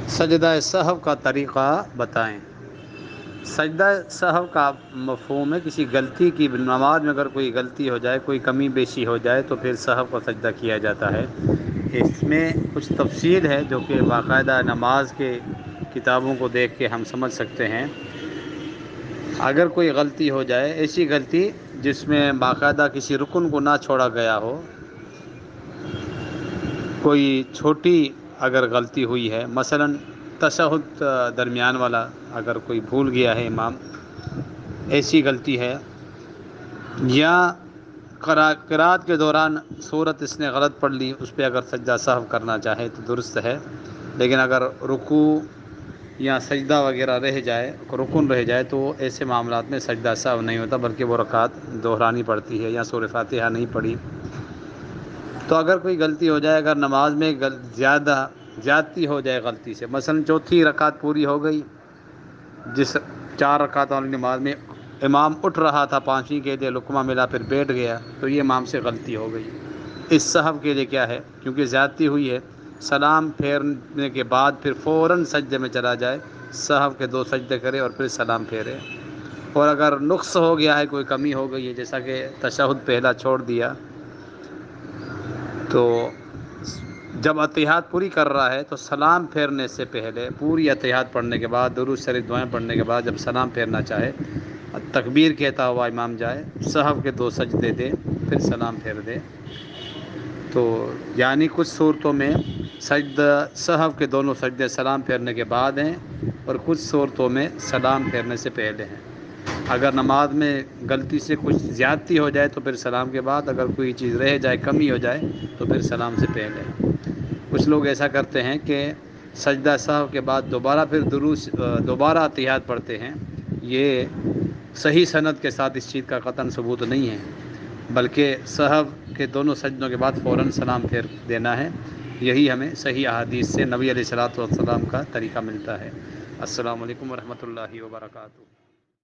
سجدہ سہو کا طریقہ بتائیں۔ سجدہ سہو کا مفہوم ہے کسی غلطی کی، نماز میں اگر کوئی غلطی ہو جائے، کوئی کمی بیشی ہو جائے تو پھر سہو کا سجدہ کیا جاتا ہے۔ اس میں کچھ تفصیل ہے جو کہ باقاعدہ نماز کے کتابوں کو دیکھ کے ہم سمجھ سکتے ہیں۔ اگر کوئی غلطی ہو جائے، ایسی غلطی جس میں باقاعدہ کسی رکن کو نہ چھوڑا گیا ہو، کوئی چھوٹی اگر غلطی ہوئی ہے، مثلا تشہد درمیان والا اگر کوئی بھول گیا ہے امام، ایسی غلطی ہے، یا قرات کے دوران سورت اس نے غلط پڑھ لی، اس پہ اگر سجدہ سہو کرنا چاہے تو درست ہے۔ لیکن اگر رکوع یا سجدہ وغیرہ رہ جائے، رکن رہ جائے، تو ایسے معاملات میں سجدہ سہو نہیں ہوتا، بلکہ وہ رکعت دہرانی پڑتی ہے، یا سورہ فاتحہ نہیں پڑھی۔ تو اگر کوئی غلطی ہو جائے، اگر نماز میں زیادتی ہو جائے غلطی سے، مثلا چوتھی رکعت پوری ہو گئی، جس 4 رکعت والی نماز میں امام اٹھ رہا تھا پانچویں کے لیے، لقمہ ملا پھر بیٹھ گیا، تو یہ امام سے غلطی ہو گئی۔ اس سہو کے لیے کیا ہے، کیونکہ زیادتی ہوئی ہے، سلام پھیرنے کے بعد پھر فوراً سجدے میں چلا جائے، سہو کے 2 سجدے کرے اور پھر سلام پھیرے۔ اور اگر نقص ہو گیا ہے، کوئی کمی ہو گئی ہے، جیسا کہ تشہد پہلا چھوڑ دیا، تو جب اتحاد پوری کر رہا ہے تو سلام پھیرنے سے پہلے، پوری اتحاد پڑھنے کے بعد، درود شریف دعائیں پڑھنے کے بعد جب سلام پھیرنا چاہے، تکبیر کہتا ہوا امام جائے، سہو کے 2 سجدے دے، پھر سلام پھیر دے۔ تو یعنی کچھ صورتوں میں سجدہ سہو کے دونوں سجدے سلام پھیرنے کے بعد ہیں، اور کچھ صورتوں میں سلام پھیرنے سے پہلے ہیں۔ اگر نماز میں غلطی سے کچھ زیادتی ہو جائے تو پھر سلام کے بعد، اگر کوئی چیز رہ جائے، کمی ہو جائے، تو پھر سلام سے پہلے۔ کچھ لوگ ایسا کرتے ہیں کہ سجدہ سہو کے بعد دوبارہ اتحاد پڑھتے ہیں۔ یہ صحیح سند کے ساتھ اس چیز کا قطعاً ثبوت نہیں ہے، بلکہ سہو کے دونوں سجدوں کے بعد فوراً سلام پھیر دینا ہے۔ یہی ہمیں صحیح احادیث سے نبی علیہ الصلوۃ والسلام کا طریقہ ملتا ہے۔ السلام علیکم ورحمۃ اللہ وبرکاتہ۔